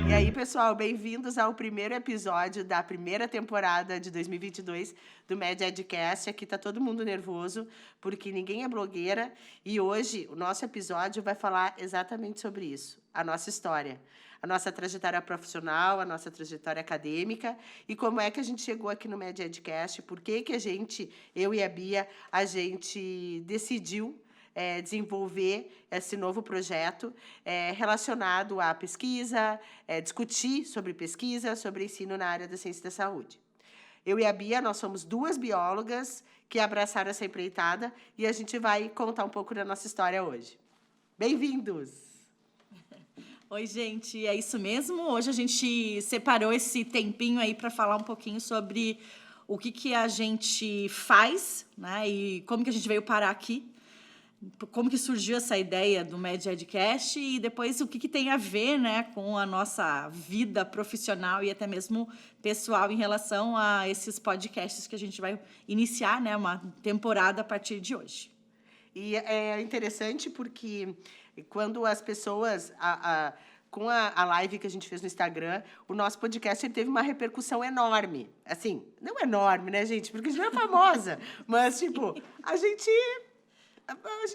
E aí, pessoal, bem-vindos ao primeiro episódio da primeira temporada de 2022 do MedEdcast. Aqui tá todo mundo nervoso, porque ninguém é blogueira, e hoje o nosso episódio vai falar exatamente sobre isso, a nossa história, a nossa trajetória profissional, a nossa trajetória acadêmica, e como é que a gente chegou aqui no MedEdcast, por que que eu e a Bia, a gente decidiu desenvolver esse novo projeto relacionado à pesquisa, discutir sobre pesquisa, sobre ensino na área da ciência da saúde. Eu e a Bia, nós somos duas biólogas que abraçaram essa empreitada e a gente vai contar um pouco da nossa história hoje. Bem-vindos! Oi, gente, é isso mesmo? Hoje a gente separou esse tempinho aí para falar um pouquinho sobre o que a gente faz, né? E como que a gente veio parar aqui. Como que surgiu essa ideia do MedEdcast e depois o que tem a ver, né, com a nossa vida profissional e até mesmo pessoal em relação a esses podcasts que a gente vai iniciar, né, uma temporada a partir de hoje. E é interessante porque quando as pessoas... com a live que a gente fez no Instagram, o nosso podcast ele teve uma repercussão enorme. Assim, não enorme, né, gente? Porque a gente não é famosa. Mas, tipo, a gente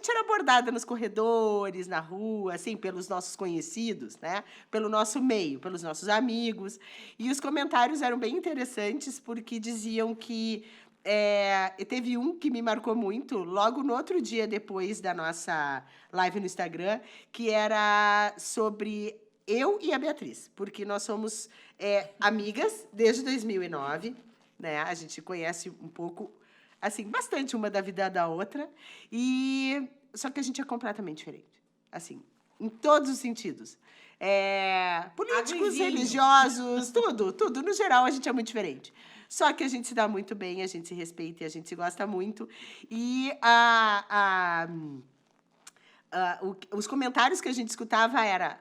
era abordada nos corredores, na rua, assim, pelos nossos conhecidos, né? Pelo nosso meio, pelos nossos amigos. E os comentários eram bem interessantes, porque diziam que... teve um que me marcou muito, logo no outro dia depois da nossa live no Instagram, que era sobre eu e a Beatriz, porque nós somos amigas desde 2009, né? A gente conhece um pouco... assim, bastante uma da vida da outra, e só que a gente é completamente diferente, assim, em todos os sentidos. Políticos, religiosos, tudo. No geral, a gente é muito diferente. Só que a gente se dá muito bem, a gente se respeita e a gente se gosta muito. E os comentários que a gente escutava era...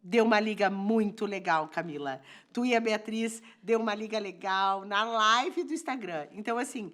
deu uma liga muito legal, Camila. Tu e a Beatriz deu uma liga legal na live do Instagram. Então, assim,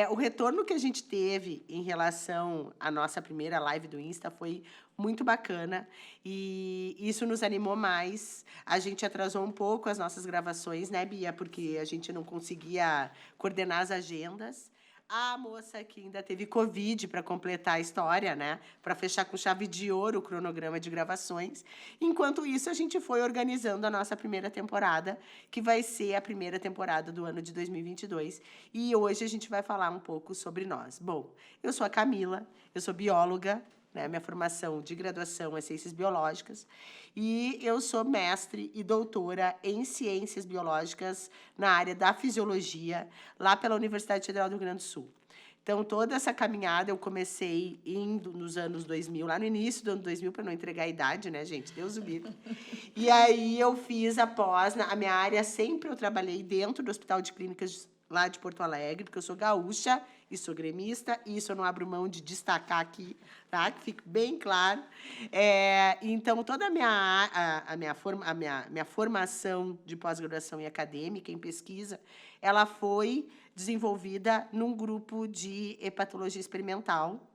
o retorno que a gente teve em relação à nossa primeira live do Insta foi muito bacana e isso nos animou mais. A gente atrasou um pouco as nossas gravações, né, Bia? Porque a gente não conseguia coordenar as agendas. A moça que ainda teve Covid para completar a história, né? Para fechar com chave de ouro o cronograma de gravações. Enquanto isso, a gente foi organizando a nossa primeira temporada, que vai ser a primeira temporada do ano de 2022. E hoje a gente vai falar um pouco sobre nós. Bom, eu sou a Camila, eu sou bióloga, né? Minha formação de graduação é Ciências Biológicas, e eu sou mestre e doutora em Ciências Biológicas na área da Fisiologia, lá pela Universidade Federal do Rio Grande do Sul. Então, toda essa caminhada eu comecei indo nos anos 2000, lá no início do ano 2000, para não entregar a idade, né, gente? Deus o livre. E aí eu fiz após, a minha área sempre eu trabalhei dentro do Hospital de Clínicas lá de Porto Alegre, porque eu sou gaúcha e sou gremista, e isso eu não abro mão de destacar aqui, tá? Que fique bem claro. Então, toda a minha formação de pós-graduação e acadêmica em pesquisa, ela foi desenvolvida num grupo de hepatologia experimental,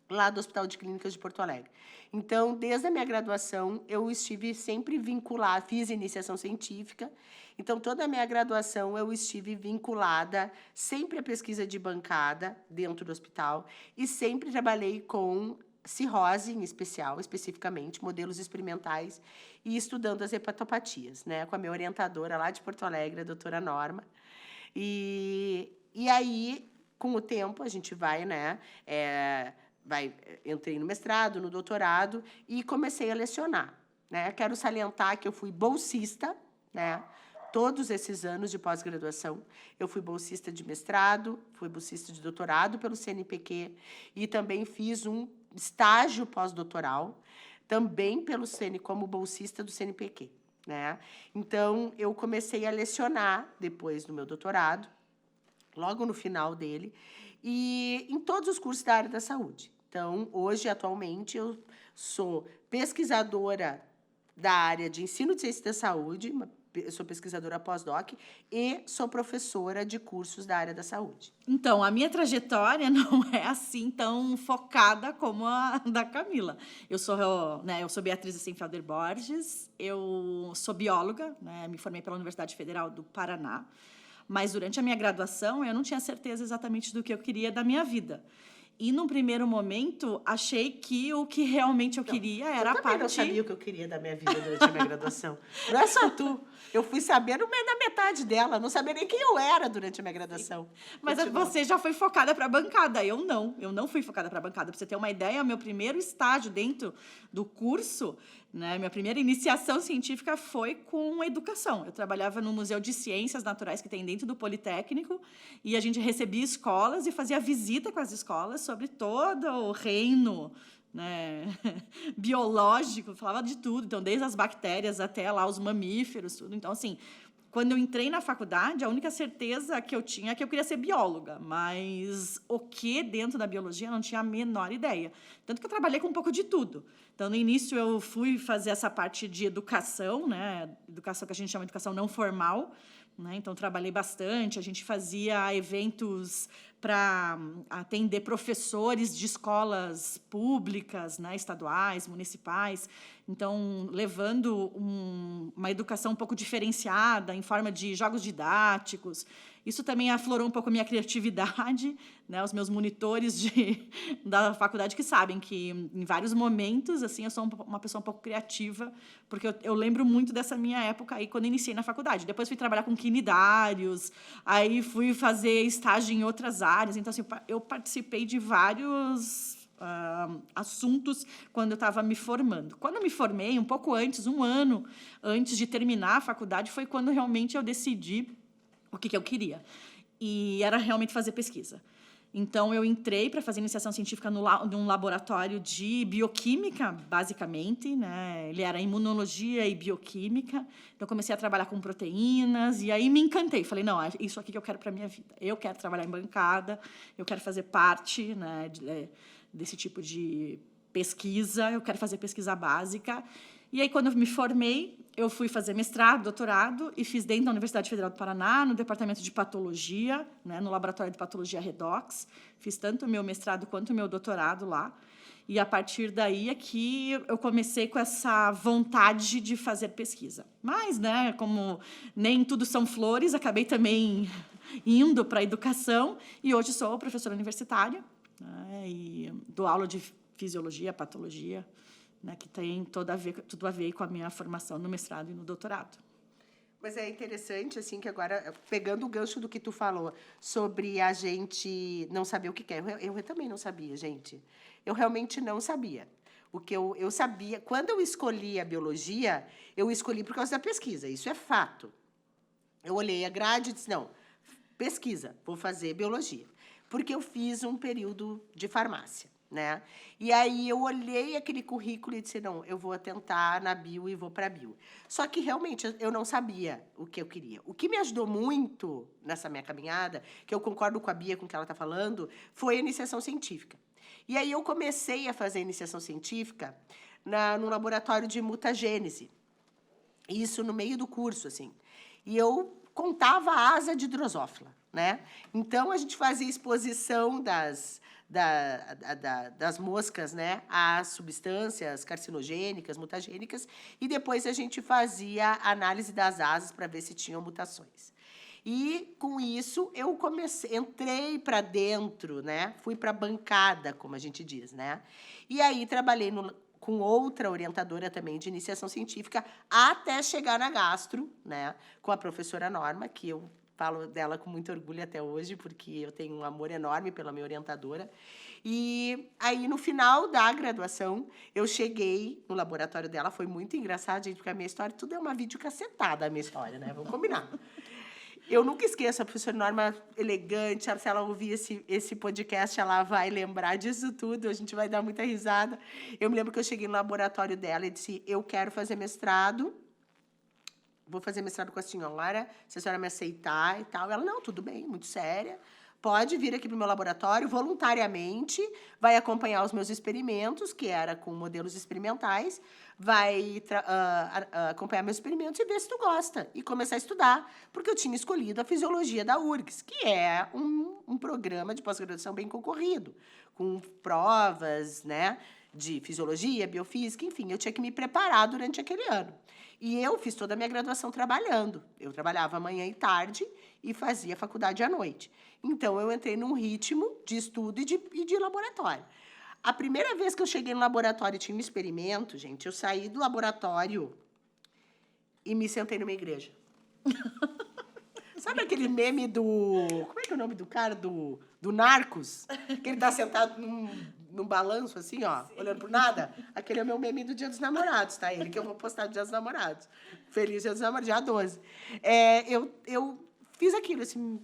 lá do Hospital de Clínicas de Porto Alegre. Então, desde a minha graduação, eu estive sempre vinculada, fiz iniciação científica, então, toda a minha graduação eu estive vinculada sempre à pesquisa de bancada dentro do hospital e sempre trabalhei com cirrose, em especial, especificamente, modelos experimentais e estudando as hepatopatias, né, com a minha orientadora lá de Porto Alegre, a doutora Norma. E aí, com o tempo, a gente vai, né, entrei no mestrado, no doutorado e comecei a lecionar, né? Quero salientar que eu fui bolsista, né? Todos esses anos de pós-graduação, eu fui bolsista de mestrado, fui bolsista de doutorado pelo CNPq e também fiz um estágio pós-doutoral, também como bolsista do CNPq, né? Então, eu comecei a lecionar depois do meu doutorado, logo no final dele, e em todos os cursos da área da saúde. Então, hoje, atualmente, eu sou pesquisadora da área de ensino de ciência da saúde, uma eu sou pesquisadora pós-doc e sou professora de cursos da área da saúde. Então, a minha trajetória não é assim tão focada como a da Camila. Eu sou Beatriz Essenfelder Borges, eu sou bióloga, né, me formei pela Universidade Federal do Paraná, mas durante a minha graduação eu não tinha certeza exatamente do que eu queria da minha vida. E, num primeiro momento, achei que o que realmente eu queria era a parte... Eu também não sabia o que eu queria da minha vida durante a minha graduação. Não é só tu. Eu fui saber na metade dela. Não sabia nem quem eu era durante a minha graduação. Mas você já foi focada para a bancada. Eu não fui focada para a bancada. Para você ter uma ideia, meu primeiro estágio dentro do curso, né, minha primeira iniciação científica foi com educação. Eu trabalhava no Museu de Ciências Naturais que tem dentro do Politécnico e a gente recebia escolas e fazia visita com as escolas sobre todo o reino, né, biológico, falava de tudo, então desde as bactérias até lá os mamíferos, tudo. Então, assim, quando eu entrei na faculdade, a única certeza que eu tinha é que eu queria ser bióloga, mas o que dentro da biologia eu não tinha a menor ideia. Tanto que eu trabalhei com um pouco de tudo. Então, no início, eu fui fazer essa parte de educação, né? Educação que a gente chama de educação não formal, né? Então, trabalhei bastante. A gente fazia eventos para atender professores de escolas públicas, né? Estaduais, municipais. Então, levando uma educação um pouco diferenciada, em forma de jogos didáticos. Isso também aflorou um pouco a minha criatividade, né? Os meus monitores da faculdade que sabem que, em vários momentos, assim, eu sou uma pessoa um pouco criativa, porque eu lembro muito dessa minha época aí, quando iniciei na faculdade. Depois fui trabalhar com quinidários, aí fui fazer estágio em outras áreas. Então, assim, eu participei de vários assuntos quando eu estava me formando. Quando eu me formei, um pouco antes, um ano antes de terminar a faculdade, foi quando realmente eu decidi o que eu queria. E era realmente fazer pesquisa. Então, eu entrei para fazer iniciação científica num laboratório de bioquímica, basicamente, né? Ele era imunologia e bioquímica. Então, eu comecei a trabalhar com proteínas e aí me encantei. Falei, não, é isso aqui que eu quero para a minha vida. Eu quero trabalhar em bancada, eu quero fazer parte, né, desse tipo de pesquisa, eu quero fazer pesquisa básica. E aí, quando eu me formei, eu fui fazer mestrado, doutorado, e fiz dentro da Universidade Federal do Paraná, no departamento de patologia, né, no laboratório de patologia Redox. Fiz tanto o meu mestrado quanto o meu doutorado lá. E, a partir daí, é que eu comecei com essa vontade de fazer pesquisa. Mas, né, como nem tudo são flores, acabei também indo para a educação, e hoje sou professora universitária, né, e dou aula de fisiologia, patologia, né, que tem tudo a ver com a minha formação no mestrado e no doutorado. Mas é interessante, assim, que agora, pegando o gancho do que tu falou, sobre a gente não saber o que quer. Eu também não sabia, gente. Eu realmente não sabia. O que eu sabia... Quando eu escolhi a biologia, eu escolhi por causa da pesquisa. Isso é fato. Eu olhei a grade e disse, não, pesquisa, vou fazer biologia. Porque eu fiz um período de farmácia, né? E aí eu olhei aquele currículo e disse, não, eu vou tentar na bio e vou para a bio. Só que realmente eu não sabia o que eu queria. O que me ajudou muito nessa minha caminhada, que eu concordo com a Bia, com o que ela está falando, foi a iniciação científica. E aí eu comecei a fazer a iniciação científica no laboratório de mutagênese. Isso no meio do curso, assim. E eu contava a asa de drosófila, né? Então, a gente fazia exposição das moscas, né, às substâncias carcinogênicas, mutagênicas, e depois a gente fazia análise das asas para ver se tinham mutações. E, com isso, eu entrei para dentro, né, fui para a bancada, como a gente diz, né? E aí trabalhei com outra orientadora também de iniciação científica, até chegar na gastro, né, com a professora Norma, que eu falo dela com muito orgulho até hoje, porque eu tenho um amor enorme pela minha orientadora. E aí, no final da graduação, eu cheguei no laboratório dela. Foi muito engraçado, gente, porque a minha história, tudo é uma videocassetada, a minha história, né? Vamos combinar. Eu nunca esqueço, a professora Norma elegante, se ela ouvir esse podcast, ela vai lembrar disso tudo, a gente vai dar muita risada. Eu me lembro que eu cheguei no laboratório dela e disse, eu quero fazer mestrado, vou fazer mestrado com a senhora, se a senhora me aceitar e tal. Ela, não, tudo bem, muito séria, pode vir aqui para o meu laboratório voluntariamente, vai acompanhar os meus experimentos, que era com modelos experimentais, vai acompanhar meus experimentos e ver se tu gosta, e começar a estudar, porque eu tinha escolhido a fisiologia da URGS, que é um programa de pós-graduação bem concorrido, com provas, né, de fisiologia, biofísica, enfim, eu tinha que me preparar durante aquele ano. E eu fiz toda a minha graduação trabalhando. Eu trabalhava manhã e tarde e fazia faculdade à noite. Então, eu entrei num ritmo de estudo e de laboratório. A primeira vez que eu cheguei no laboratório e tinha um experimento, gente, eu saí do laboratório e me sentei numa igreja. Sabe aquele meme do... Como é que é o nome do cara? Do Narcos? Que ele tá sentado num balanço, assim, ó, olhando por nada? Aquele é o meu meme do Dia dos Namorados, tá? Ele que eu vou postar do Dia dos Namorados. Feliz Dia dos Namorados, dia 12. Eu fiz aquilo, assim,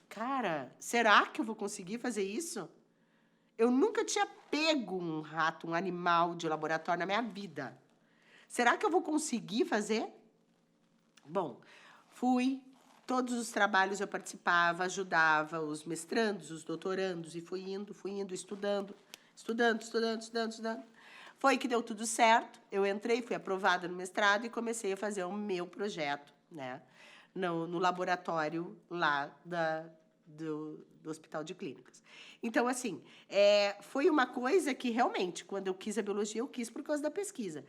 cara, será que eu vou conseguir fazer isso? Eu nunca tinha pego um rato, um animal de laboratório na minha vida. Será que eu vou conseguir fazer? Bom, fui... Todos os trabalhos eu participava, ajudava os mestrandos, os doutorandos, e fui indo, estudando. Foi que deu tudo certo. Eu entrei, fui aprovada no mestrado e comecei a fazer o meu projeto, né, no laboratório lá do Hospital de Clínicas. Então, assim, foi uma coisa que, realmente, quando eu quis a biologia, eu quis por causa da pesquisa.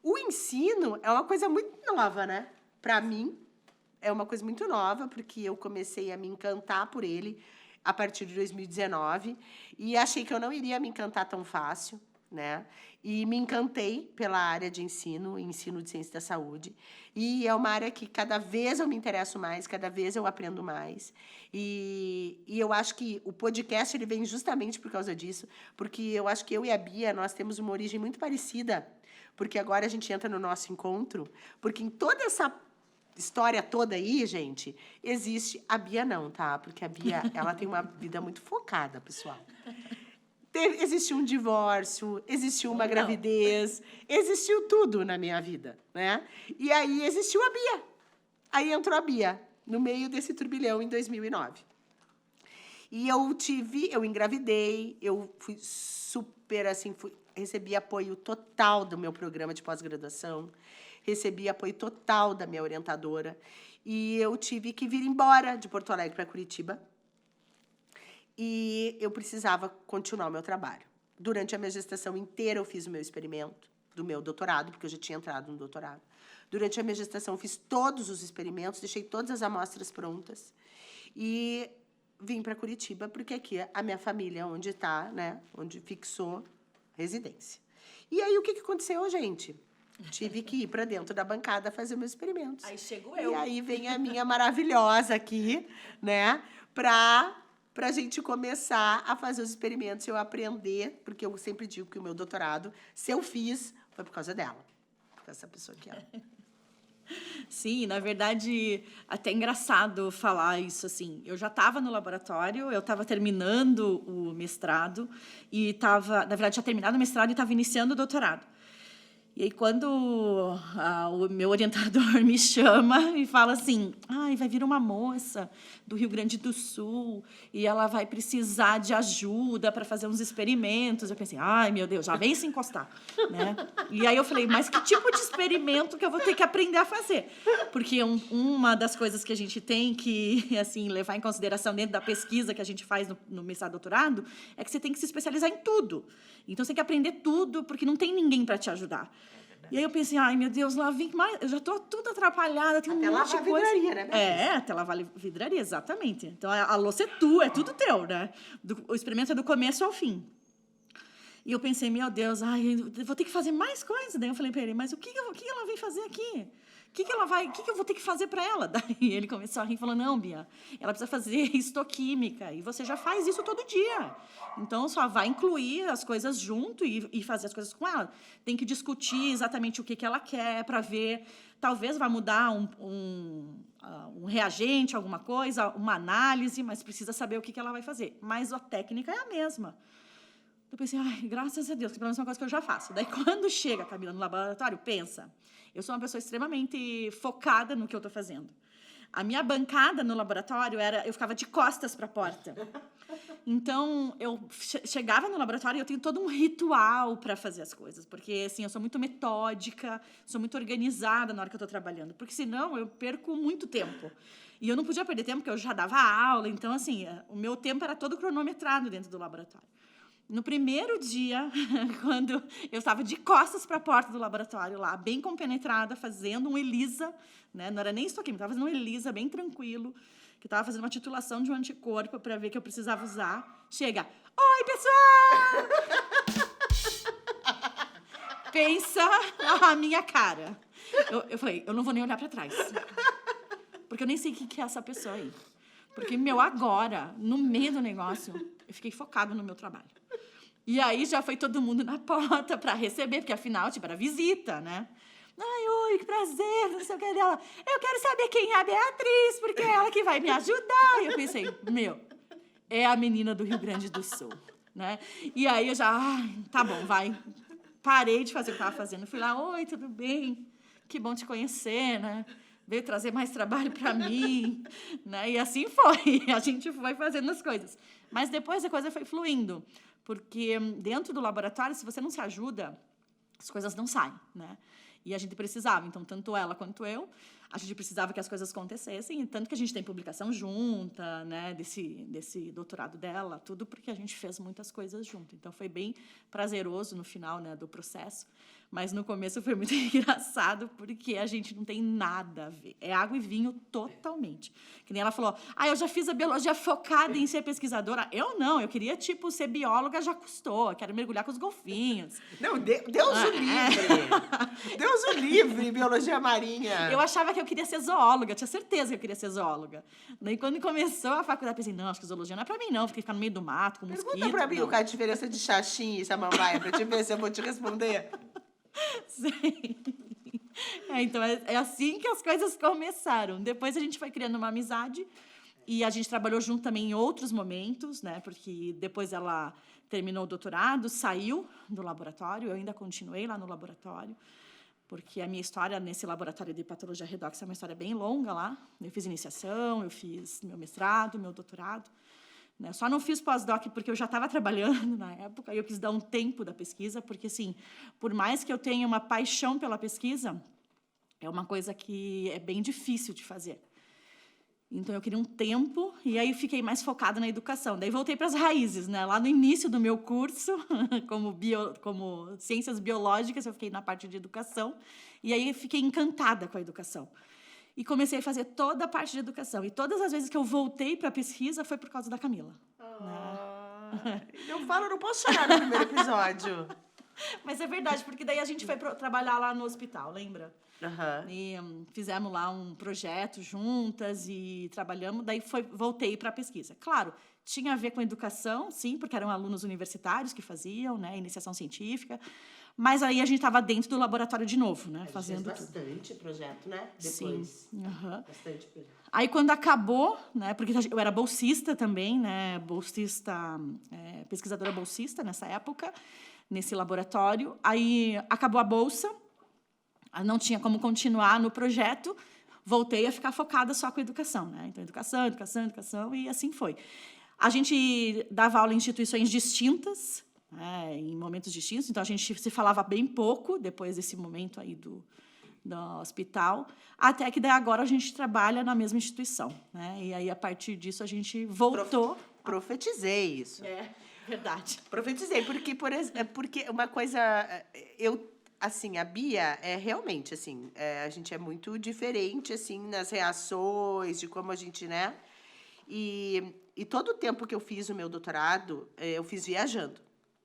O ensino é uma coisa muito nova, né? Para mim, é uma coisa muito nova, porque eu comecei a me encantar por ele a partir de 2019 e achei que eu não iria me encantar tão fácil, né? E me encantei pela área de ensino de ciência da saúde. E é uma área que cada vez eu me interesso mais, cada vez eu aprendo mais. E eu acho que o podcast ele vem justamente por causa disso, porque eu acho que eu e a Bia, nós temos uma origem muito parecida, porque agora a gente entra no nosso encontro, porque em toda essa história toda aí, gente, existe a Bia não, tá? Porque a Bia, ela tem uma vida muito focada, pessoal. Existiu um divórcio, existiu uma gravidez, existiu tudo na minha vida, né? E aí existiu a Bia. Aí entrou a Bia, no meio desse turbilhão em 2009. E eu engravidei, eu fui super, assim, recebi apoio total do meu programa de pós-graduação, recebi apoio total da minha orientadora e eu tive que vir embora de Porto Alegre para Curitiba e eu precisava continuar o meu trabalho. Durante a minha gestação inteira, eu fiz o meu experimento do meu doutorado, porque eu já tinha entrado no doutorado. Durante a minha gestação, eu fiz todos os experimentos, deixei todas as amostras prontas e vim para Curitiba, porque aqui a minha família, onde está, né, onde fixou residência. E aí, o que aconteceu, gente? Tive que ir para dentro da bancada fazer meus experimentos. Aí chego eu. E aí vem a minha maravilhosa aqui, né, para a gente começar a fazer os experimentos, eu aprender, porque eu sempre digo que o meu doutorado, se eu fiz, foi por causa dela, por causa dessa pessoa aqui, ó. Sim, na verdade, até engraçado falar isso, assim. Eu já estava no laboratório, eu estava terminando o mestrado e estava, na verdade, já terminado o mestrado e estava iniciando o doutorado. E aí, quando o meu orientador me chama e fala assim, vai vir uma moça do Rio Grande do Sul e ela vai precisar de ajuda para fazer uns experimentos. Eu pensei, meu Deus, já vem se encostar, né? E aí eu falei, mas que tipo de experimento que eu vou ter que aprender a fazer? Porque uma das coisas que a gente tem que, assim, levar em consideração dentro da pesquisa que a gente faz no mestrado e doutorado é que você tem que se especializar em tudo. Então, você tem que aprender tudo, porque não tem ninguém para te ajudar. E aí eu pensei, meu Deus, lá vem mais. Eu já estou tudo atrapalhada, tem um monte de coisa. Até lavar vidraria, né? Até lavar vidraria, exatamente. Então, a louça é tua, é tudo teu, né? O experimento é do começo ao fim. E eu pensei, meu Deus, eu vou ter que fazer mais coisas. Daí eu falei para ele, mas o que ela vem fazer aqui? O que eu vou ter que fazer para ela? Daí ele começou a rir e falou, não, Bia, ela precisa fazer histoquímica e você já faz isso todo dia. Então, só vai incluir as coisas junto e fazer as coisas com ela. Tem que discutir exatamente o que ela quer para ver. Talvez vá mudar um reagente, alguma coisa, uma análise, mas precisa saber o que ela vai fazer. Mas a técnica é a mesma. Eu pensei, graças a Deus, que pelo menos é uma coisa que eu já faço. Daí, quando chega a Camila no laboratório, pensa, eu sou uma pessoa extremamente focada no que eu estou fazendo. A minha bancada no laboratório eu ficava de costas para a porta. Então, eu chegava no laboratório e eu tenho todo um ritual para fazer as coisas. Porque, assim, eu sou muito metódica, sou muito organizada na hora que eu estou trabalhando. Porque, senão, eu perco muito tempo. E eu não podia perder tempo, porque eu já dava aula. Então, assim, o meu tempo era todo cronometrado dentro do laboratório. No primeiro dia, quando eu estava de costas para a porta do laboratório lá, bem compenetrada, fazendo um ELISA, né? Não era nem histoquímica, estava fazendo um ELISA bem tranquilo, que estava fazendo uma titulação de um anticorpo para ver que eu precisava usar. Chega, oi, pessoal! Pensa a minha cara. Eu falei, eu não vou nem olhar para trás, porque eu nem sei o que é essa pessoa aí. Porque, agora, no meio do negócio, eu fiquei focada no meu trabalho. E aí já foi todo mundo na porta para receber, porque afinal, tipo, era visita, né? Ai, oi, que prazer, não sei o que dela. Eu quero saber quem é a Beatriz, porque é ela que vai me ajudar. E eu pensei, é a menina do Rio Grande do Sul, né? E aí eu já, tá bom, vai. Parei de fazer o que eu estava fazendo. Fui lá, oi, tudo bem? Que bom te conhecer, né? Veio trazer mais trabalho para mim, né? E assim foi. A gente foi fazendo as coisas. Mas depois a coisa foi fluindo. Porque dentro do laboratório, se você não se ajuda, as coisas não saem, né? E a gente precisava, então, tanto ela quanto eu, a gente precisava que as coisas acontecessem, e tanto que a gente tem publicação junta, né, desse doutorado dela, tudo porque a gente fez muitas coisas junto. Então, foi bem prazeroso no final, né, do processo, mas no começo foi muito engraçado, porque a gente não tem nada a ver. É água e vinho totalmente. Que nem ela falou, eu já fiz a biologia focada em ser pesquisadora. Eu não, eu queria, tipo, ser bióloga já custou, quero mergulhar com os golfinhos. Não, Deus o livre! Deus o livre, biologia marinha. Eu achava que eu queria ser zoóloga, tinha certeza que eu queria ser zoóloga. Daí, quando começou a faculdade, eu pensei, não, acho que zoologia não é pra mim, não. Fiquei ficar no meio do mato, com mosquito. Pergunta pra mim qual é a diferença de xaxim e samambaia, pra te ver se eu vou te responder. Sim. Então, é assim que as coisas começaram. Depois, a gente foi criando uma amizade e a gente trabalhou junto também em outros momentos, né? Porque depois ela terminou o doutorado, saiu do laboratório, eu ainda continuei lá no laboratório, porque a minha história nesse laboratório de patologia redox é uma história bem longa lá. Eu fiz iniciação, eu fiz meu mestrado, meu doutorado. Né? Só não fiz pós-doc porque eu já estava trabalhando na época e eu quis dar um tempo da pesquisa, porque, assim, por mais que eu tenha uma paixão pela pesquisa, é uma coisa que é bem difícil de fazer. Então, eu queria um tempo e aí fiquei mais focada na educação. Daí, voltei para as raízes, né? Lá no início do meu curso, como ciências biológicas, eu fiquei na parte de educação e aí fiquei encantada com a educação. E comecei a fazer toda a parte de educação. E todas as vezes que eu voltei para a pesquisa foi por causa da Camila. Eu falo, não posso chorar no primeiro episódio. Mas é verdade, porque daí a gente foi trabalhar lá no hospital, lembra? Uhum. E fizemos lá um projeto juntas e trabalhamos. Daí voltei para a pesquisa. Claro, tinha a ver com educação, sim, porque eram alunos universitários que faziam, né, iniciação científica. Mas aí a gente estava dentro do laboratório de novo, né? Fazendo bastante projeto, né? Depois. Sim. Uhum. Bastante projeto. Aí, quando acabou, né? Porque eu era bolsista também, né? Pesquisadora bolsista nessa época, nesse laboratório. Aí, acabou a bolsa, não tinha como continuar no projeto, voltei a ficar focada só com a educação, né? Então, educação, e assim foi. A gente dava aula em instituições distintas, em momentos distintos, então a gente se falava bem pouco depois desse momento aí do hospital, até que daí agora a gente trabalha na mesma instituição, né? E aí a partir disso a gente voltou. Profetizei isso. É verdade. Profetizei, porque uma coisa, assim, a Bia é realmente, assim, a gente é muito diferente, assim, nas reações, de como a gente, né? E todo o tempo que eu fiz o meu doutorado, eu fiz viajando,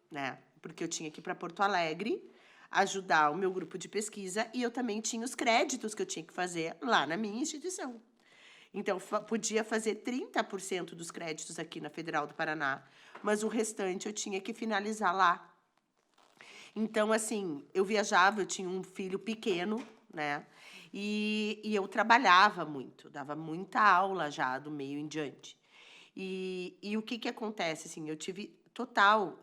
né? Porque eu tinha que ir para Porto Alegre ajudar o meu grupo de pesquisa e eu também tinha os créditos que eu tinha que fazer lá na minha instituição. Então, podia fazer 30% dos créditos aqui na Federal do Paraná, mas o restante eu tinha que finalizar lá. Então, assim, eu viajava, eu tinha um filho pequeno, né? E eu trabalhava muito, dava muita aula já do meio em diante. E o que acontece, assim, eu tive total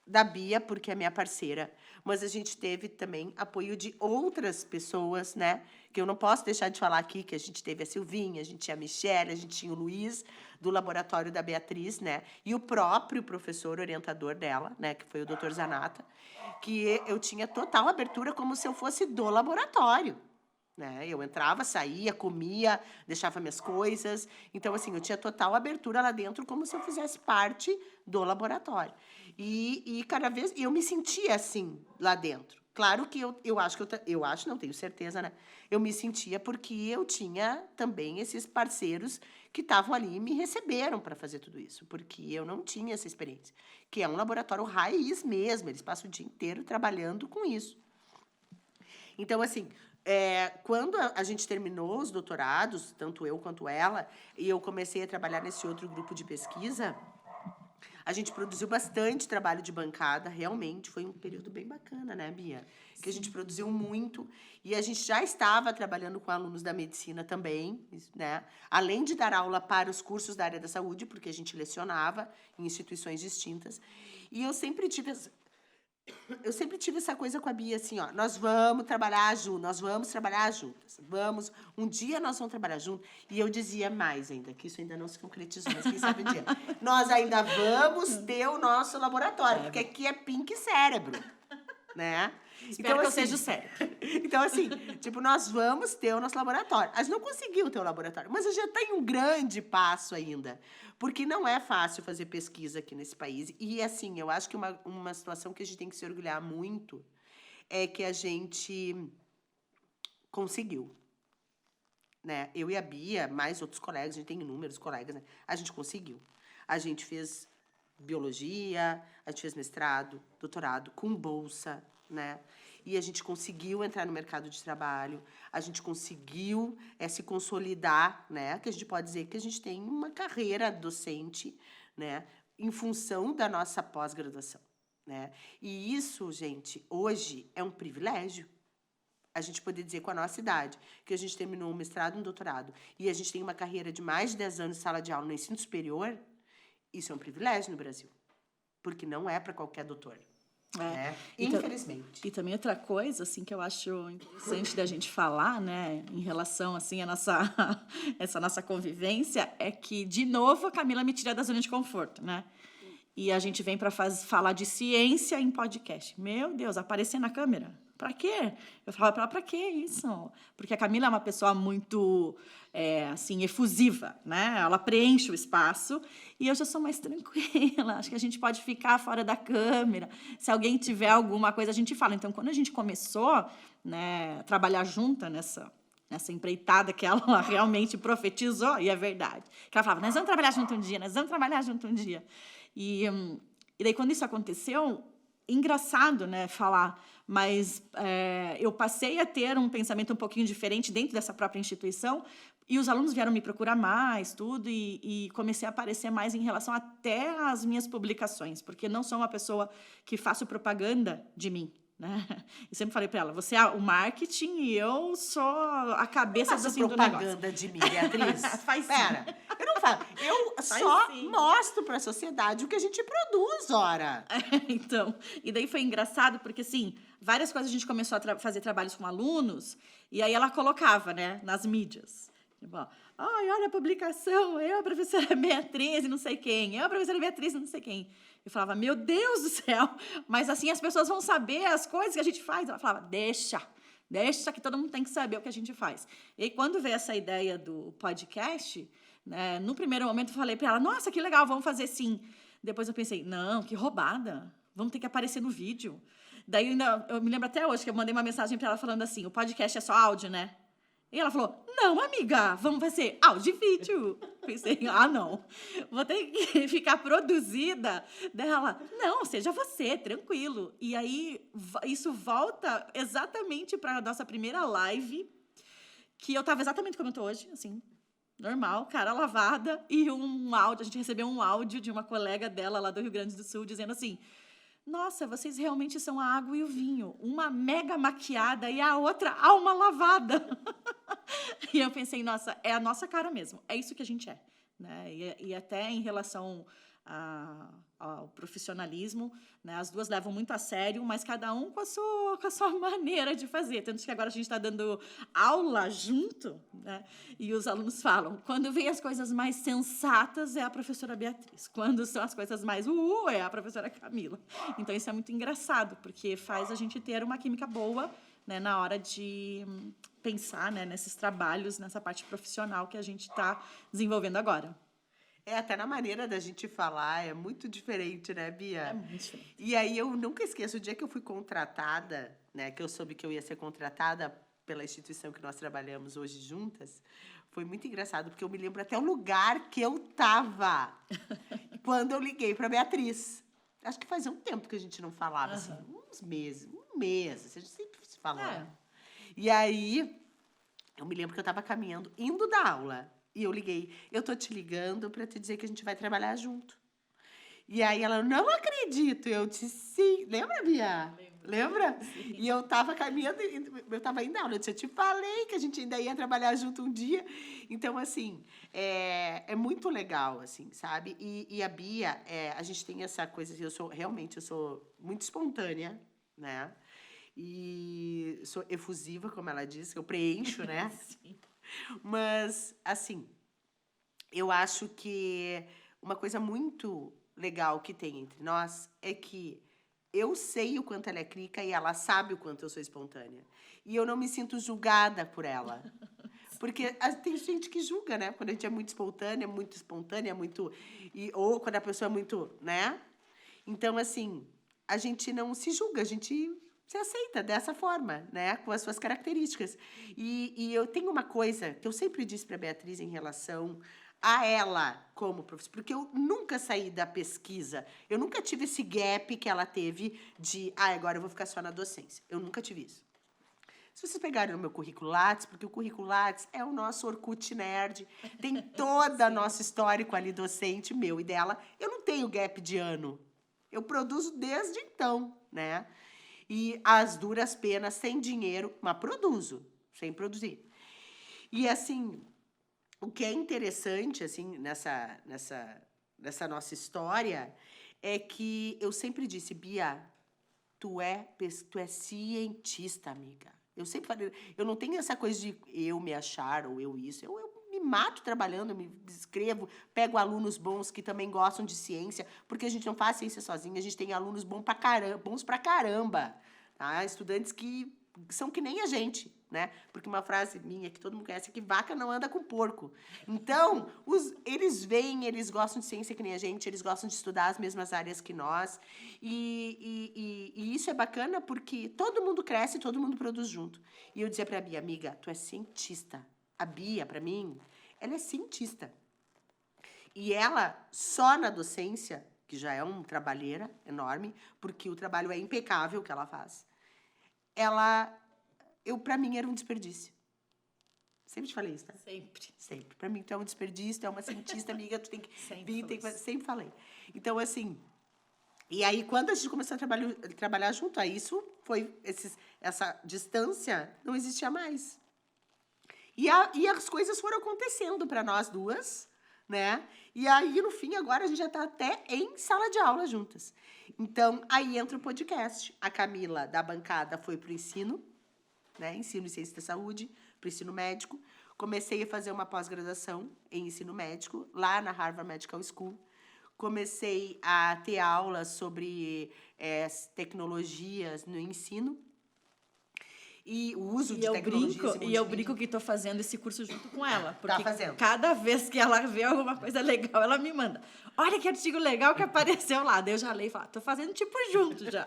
da Bia, porque é minha parceira, mas a gente teve também apoio de outras pessoas, né? Que eu não posso deixar de falar aqui, que a gente teve a Silvinha, a gente tinha a Michelle, a gente tinha o Luiz, do laboratório da Beatriz, né? E o próprio professor orientador dela, né? Que foi o Dr. Zanata, que eu tinha total abertura como se eu fosse do laboratório. Né? Eu entrava, saía, comia, deixava minhas coisas. Então, assim, eu tinha total abertura lá dentro, como se eu fizesse parte do laboratório. E cada vez eu me sentia assim lá dentro. Claro que eu acho eu acho, não tenho certeza, né? Eu me sentia porque eu tinha também esses parceiros que estavam ali e me receberam para fazer tudo isso, porque eu não tinha essa experiência. Que é um laboratório raiz mesmo, eles passam o dia inteiro trabalhando com isso. Então, assim, quando a gente terminou os doutorados, tanto eu quanto ela, e eu comecei a trabalhar nesse outro grupo de pesquisa, a gente produziu bastante trabalho de bancada, realmente. Foi um período bem bacana, né, Bia? Que a gente produziu muito. E a gente já estava trabalhando com alunos da medicina também, né? Além de dar aula para os cursos da área da saúde, porque a gente lecionava em instituições distintas. E eu sempre tive essa coisa com a Bia, assim, ó, nós vamos trabalhar juntos, nós vamos trabalhar juntas, um dia nós vamos trabalhar juntos. E eu dizia mais ainda, que isso ainda não se concretizou, mas quem sabe um dia. Nós ainda vamos ter o nosso laboratório, porque aqui é Pink Cérebro, né? Espero que eu seja o cérebro. Então, assim, tipo, nós vamos ter o nosso laboratório. A gente não conseguiu ter o laboratório, mas a gente já tem um grande passo ainda. Porque não é fácil fazer pesquisa aqui nesse país. E, assim, eu acho que uma situação que a gente tem que se orgulhar muito é que a gente conseguiu. Né? Eu e a Bia, mais outros colegas, a gente tem inúmeros colegas, né? A gente conseguiu. A gente fez biologia, a gente fez mestrado, doutorado, com bolsa, né? E a gente conseguiu entrar no mercado de trabalho, a gente conseguiu se consolidar, né? Que a gente pode dizer que a gente tem uma carreira docente, né? Em função da nossa pós-graduação, né? E isso, gente, hoje é um privilégio. A gente poder dizer com a nossa idade que a gente terminou um mestrado e um doutorado e a gente tem uma carreira de mais de 10 anos de sala de aula no ensino superior, isso é um privilégio no Brasil, porque não é para qualquer doutor. Né? Infelizmente. E também outra coisa assim que eu acho interessante da gente falar, né, em relação assim a essa nossa convivência, é que de novo a Camila me tira da zona de conforto, né? E a gente vem para falar de ciência em podcast. Meu Deus, aparecer na câmera. Pra quê? Eu falava pra quê isso? Porque a Camila é uma pessoa muito, assim, efusiva, né? Ela preenche o espaço e eu já sou mais tranquila. Acho que a gente pode ficar fora da câmera. Se alguém tiver alguma coisa, a gente fala. Então, quando a gente começou, né, a trabalhar junta nessa empreitada que ela realmente profetizou, e é verdade, que ela falava, nós vamos trabalhar junto um dia, nós vamos trabalhar junto um dia. E daí, quando isso aconteceu, engraçado, né, falar, mas eu passei a ter um pensamento um pouquinho diferente dentro dessa própria instituição e os alunos vieram me procurar mais, tudo, e comecei a aparecer mais em relação até às minhas publicações, porque não sou uma pessoa que faço propaganda de mim, né? Eu sempre falei para ela, você é o marketing e eu sou a cabeça do negócio. Propaganda de mim, Beatriz? Faz sim. Pera, eu não falo. Eu só mostro para a sociedade o que a gente produz, ora. Então, e daí foi engraçado, porque, assim, várias coisas a gente começou a fazer trabalhos com alunos, e aí ela colocava, né, nas mídias. Tipo, ai, olha a publicação, eu, a professora Beatriz e não sei quem, eu, a professora Beatriz e não sei quem. Eu falava, meu Deus do céu, mas assim as pessoas vão saber as coisas que a gente faz. Ela falava, deixa que todo mundo tem que saber o que a gente faz. E aí, quando veio essa ideia do podcast, né, no primeiro momento eu falei para ela, nossa, que legal, vamos fazer sim. Depois eu pensei, não, que roubada, vamos ter que aparecer no vídeo. Daí eu me lembro até hoje que eu mandei uma mensagem para ela falando assim, o podcast é só áudio, né? E ela falou, não, amiga, vamos fazer áudio e vídeo. Pensei, não, vou ter que ficar produzida. Dela, não, seja você, tranquilo. E aí, isso volta exatamente para a nossa primeira live, que eu estava exatamente como eu estou hoje, assim, normal, cara lavada, e um áudio, a gente recebeu um áudio de uma colega dela lá do Rio Grande do Sul, dizendo assim, nossa, vocês realmente são a água e o vinho. Uma mega maquiada e a outra alma lavada. E eu pensei, nossa, é a nossa cara mesmo. É isso que a gente é. Né? E até em relação ao profissionalismo, né? As duas levam muito a sério, mas cada um com a sua maneira de fazer. Tanto que agora a gente está dando aula junto, né? E os alunos falam, quando vem as coisas mais sensatas é a professora Beatriz, quando são as coisas mais é a professora Camila. Então isso é muito engraçado, porque faz a gente ter uma química boa, né, na hora de pensar, né, nesses trabalhos, nessa parte profissional que a gente está desenvolvendo agora. Até na maneira da gente falar, é muito diferente, né, Bia? É muito diferente. E aí eu nunca esqueço o dia que eu fui contratada, né, que eu soube que eu ia ser contratada pela instituição que nós trabalhamos hoje juntas, foi muito engraçado, porque eu me lembro até o lugar que eu estava quando eu liguei para Beatriz. Acho que fazia um tempo que a gente não falava, assim, uns meses, um mês, assim, a gente sempre se falava. E aí, eu me lembro que eu estava caminhando, indo da aula. E eu liguei, eu tô te ligando para te dizer que a gente vai trabalhar junto. E aí ela, não acredito. Eu disse, sim. Lembra, Bia? Lembra? Sim. E eu tava caminhando, eu tava indo aula. Eu te falei que a gente ainda ia trabalhar junto um dia. Então, assim, é muito legal, assim, sabe? E a Bia, a gente tem essa coisa, eu sou muito espontânea, né? E sou efusiva, como ela disse, que eu preencho, né? Sim. Mas, assim, eu acho que uma coisa muito legal que tem entre nós é que eu sei o quanto ela é crica e ela sabe o quanto eu sou espontânea. E eu não me sinto julgada por ela. Porque tem gente que julga, né? Quando a gente é muito espontânea, ou quando a pessoa é muito, né? Então, assim, a gente não se julga, a gente se aceita dessa forma, né? Com as suas características. E eu tenho uma coisa que eu sempre disse para a Beatriz em relação a ela como professora, porque eu nunca saí da pesquisa, eu nunca tive esse gap que ela teve de, agora eu vou ficar só na docência. Eu nunca tive isso. Se vocês pegarem o meu currículo Lattes, porque o currículo Lattes é o nosso Orkut Nerd, tem toda a nosso histórico ali docente, meu e dela. Eu não tenho gap de ano. Eu produzo desde então, né? E as duras penas, sem dinheiro, mas produzo, sem produzir. E, assim, o que é interessante, assim, nessa nossa história, é que eu sempre disse, Bia, tu é cientista, amiga. Eu sempre falei, eu não tenho essa coisa de eu me achar ou eu isso. Eu me mato trabalhando, eu me escrevo, pego alunos bons que também gostam de ciência, porque a gente não faz ciência sozinha, a gente tem alunos bons pra caramba, tá? Estudantes que são que nem a gente, né? Porque uma frase minha que todo mundo conhece é que vaca não anda com porco. Então, eles vêm, eles gostam de ciência que nem a gente, eles gostam de estudar as mesmas áreas que nós. E isso é bacana porque todo mundo cresce, todo mundo produz junto. E eu dizia para a Bia, amiga, tu é cientista. A Bia, para mim, ela é cientista. E ela, só na docência, que já é uma trabalheira enorme, porque o trabalho é impecável que ela faz, para mim, era um desperdício. Sempre te falei isso, né? Sempre. Para mim, tu é um desperdício, tu é uma cientista, amiga, tu tem que vir, sempre falei. Então, assim, e aí, quando a gente começou a trabalhar junto, aí isso foi, essa distância não existia mais. E as coisas foram acontecendo para nós duas, né? E aí, no fim, agora a gente já está até em sala de aula juntas. Então, aí entra o podcast. A Camila, da bancada, foi para o ensino, né? Ensino e ciência da saúde, para o ensino médico. Comecei a fazer uma pós-graduação em ensino médico, lá na Harvard Medical School. Comecei a ter aulas sobre tecnologias no ensino. E o uso de tecnologias. E eu brinco que estou fazendo esse curso junto com ela. Porque fazendo. Cada vez que ela vê alguma coisa legal, ela me manda. Olha que artigo legal que apareceu lá. Daí eu já leio e falo, estou fazendo tipo junto já.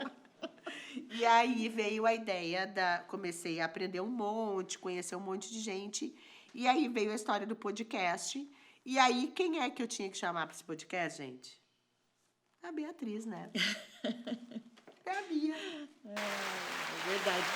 E aí veio a ideia comecei a aprender um monte, conhecer um monte de gente. E aí veio a história do podcast. E aí, quem é que eu tinha que chamar para esse podcast, gente? A Beatriz, né? É a Bia. É verdade.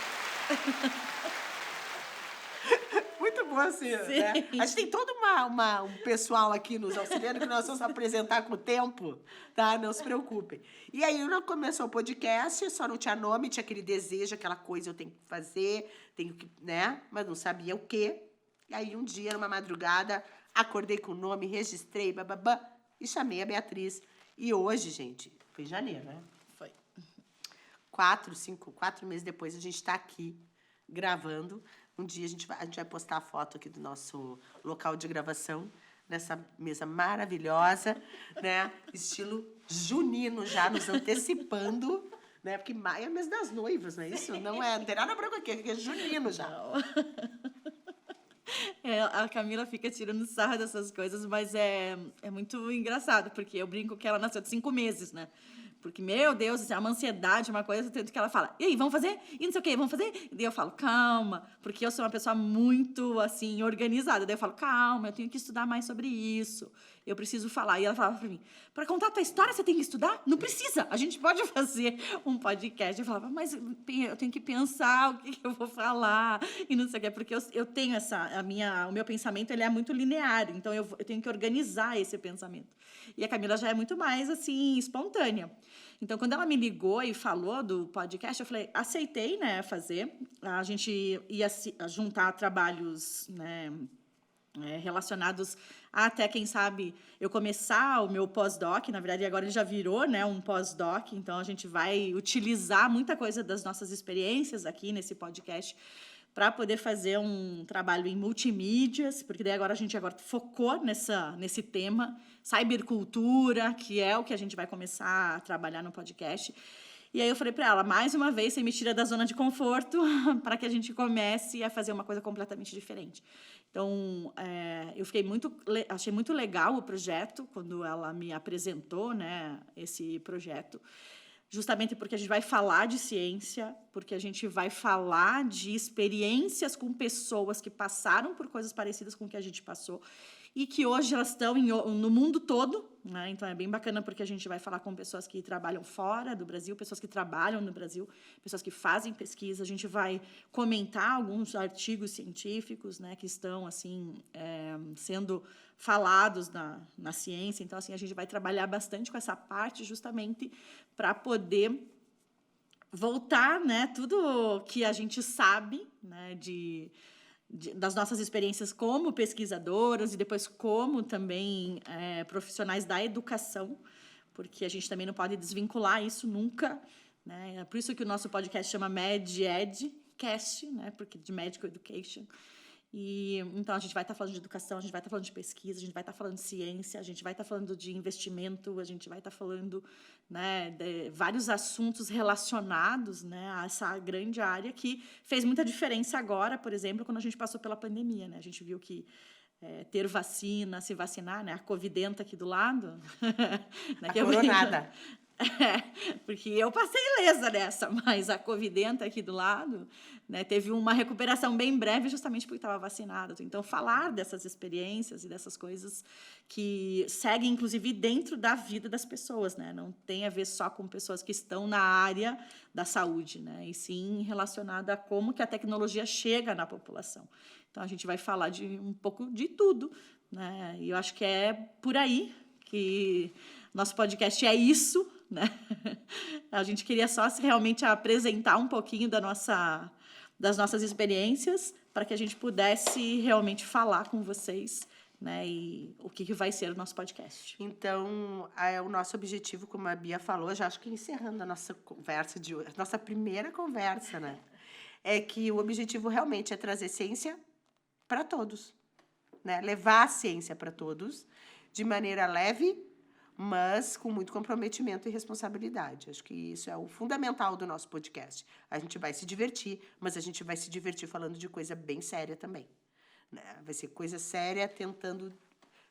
Muito bom assim, né? A gente tem todo um pessoal aqui nos auxiliando que nós vamos apresentar com o tempo, tá? Não se preocupem. E aí, começou o podcast, só não tinha nome, tinha aquele desejo, aquela coisa, eu tenho que fazer, tenho que, né? Mas não sabia o quê. E aí, um dia, numa madrugada, acordei com o nome, registrei, bababá, e chamei a Beatriz. E hoje, gente, foi em janeiro, né? Foi. 4 meses depois, a gente está aqui gravando. Um dia a gente vai postar a foto aqui do nosso local de gravação, nessa mesa maravilhosa, né? Estilo junino, já nos antecipando, né? Porque maio é mês das noivas, não é isso? Não tem nada branco aqui, é junino já. Não. A Camila fica tirando sarro dessas coisas, mas é muito engraçado, porque eu brinco que ela nasceu de 5 meses, né? Porque, meu Deus, assim, é uma ansiedade, uma coisa, tanto que ela fala, e aí, vamos fazer? E não sei o quê, vamos fazer? E daí eu falo, calma, porque eu sou uma pessoa muito, assim, organizada. Daí eu falo, calma, eu tenho que estudar mais sobre isso, eu preciso falar. E ela falava pra mim, para contar a tua história, você tem que estudar? Não precisa, a gente pode fazer um podcast. Eu falava, mas eu tenho que pensar o que eu vou falar, e não sei o quê, porque eu tenho o meu pensamento, ele é muito linear, então eu tenho que organizar esse pensamento. E a Camila já é muito mais, assim, espontânea. Então, quando ela me ligou e falou do podcast, eu falei, aceitei, né, fazer. A gente ia juntar trabalhos, né, relacionados a até, quem sabe, eu começar o meu pós-doc. Na verdade, agora ele já virou, né, um pós-doc. Então, a gente vai utilizar muita coisa das nossas experiências aqui nesse podcast para poder fazer um trabalho em multimídias, porque daí agora a gente focou nesse tema, cybercultura, que é o que a gente vai começar a trabalhar no podcast. E aí eu falei para ela, mais uma vez, você me tira da zona de conforto para que a gente comece a fazer uma coisa completamente diferente. Então, eu achei muito legal o projeto, quando ela me apresentou, né, esse projeto, justamente porque a gente vai falar de ciência, porque a gente vai falar de experiências com pessoas que passaram por coisas parecidas com o que a gente passou e que hoje elas estão no mundo todo, né? Então é bem bacana porque a gente vai falar com pessoas que trabalham fora do Brasil, pessoas que trabalham no Brasil, pessoas que fazem pesquisa. A gente vai comentar alguns artigos científicos, né, que estão assim sendo falados na ciência. Então, assim, a gente vai trabalhar bastante com essa parte justamente para poder voltar, né, tudo que a gente sabe, né, das nossas experiências como pesquisadoras e depois como também profissionais da educação, porque a gente também não pode desvincular isso nunca, né? É por isso que o nosso podcast chama MedEdcast, né, porque de Medical Education. E então a gente vai estar falando de educação, a gente vai estar falando de pesquisa, a gente vai estar falando de ciência, a gente vai estar falando de investimento, a gente vai estar falando, né, de vários assuntos relacionados, né, a essa grande área que fez muita diferença agora, por exemplo, quando a gente passou pela pandemia, né? A gente viu que ter vacina, se vacinar, né? A covidenta aqui do lado. Né, a coronada. Porque eu passei ilesa nessa, mas a covidenta aqui do lado, né, teve uma recuperação bem breve justamente porque estava vacinada. Então, falar dessas experiências e dessas coisas que seguem, inclusive, dentro da vida das pessoas, né? Não tem a ver só com pessoas que estão na área da saúde, né? E sim relacionada a como que a tecnologia chega na população. Então, a gente vai falar de um pouco de tudo, né? E eu acho que é por aí que nosso podcast é isso, né? A gente queria só realmente apresentar um pouquinho das nossas experiências para que a gente pudesse realmente falar com vocês, né? E o que vai ser o nosso podcast. Então, o nosso objetivo, como a Bia falou, já acho que encerrando a nossa conversa de hoje, nossa primeira conversa, né? É que o objetivo realmente é trazer ciência para todos, né? Levar a ciência para todos de maneira leve, mas com muito comprometimento e responsabilidade. Acho que isso é o fundamental do nosso podcast. A gente vai se divertir, mas a gente vai se divertir falando de coisa bem séria também, né? Vai ser coisa séria, tentando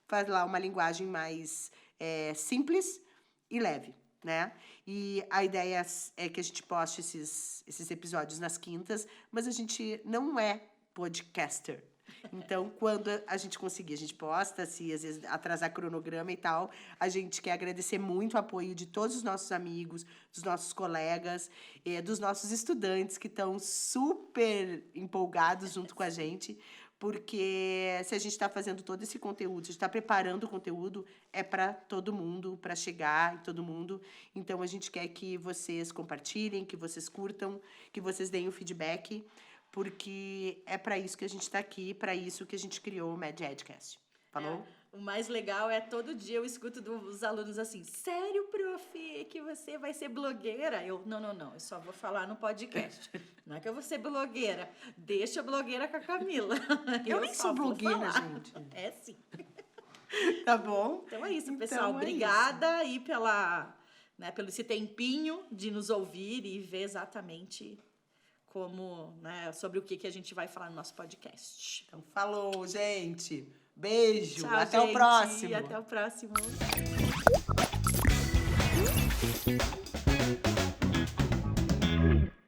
falar uma linguagem mais simples e leve, né? E a ideia é que a gente poste esses episódios nas quintas, mas a gente não é podcaster. Então, quando a gente conseguir, a gente posta, se às vezes atrasar cronograma e tal, a gente quer agradecer muito o apoio de todos os nossos amigos, dos nossos colegas, dos nossos estudantes que estão super empolgados junto com a gente, porque se a gente está fazendo todo esse conteúdo, se a gente está preparando o conteúdo, é para todo mundo, para chegar em todo mundo. Então, a gente quer que vocês compartilhem, que vocês curtam, que vocês deem o feedback, porque é para isso que a gente está aqui, para isso que a gente criou o MedEdcast. Falou? O mais legal é todo dia eu escuto dos alunos assim, sério, prof, que você vai ser blogueira? Eu, não, eu só vou falar no podcast. Não é que eu vou ser blogueira, deixa a blogueira com a Camila. Eu nem só sou vou blogueira, falar. gente. É sim. Tá bom? Então é isso, Então pessoal. é Obrigada aí pelo esse tempinho de nos ouvir e ver exatamente como, né, sobre o que a gente vai falar no nosso podcast. Então, falou, gente. Beijo. Tchau, Até o gente. próximo. Até o próximo.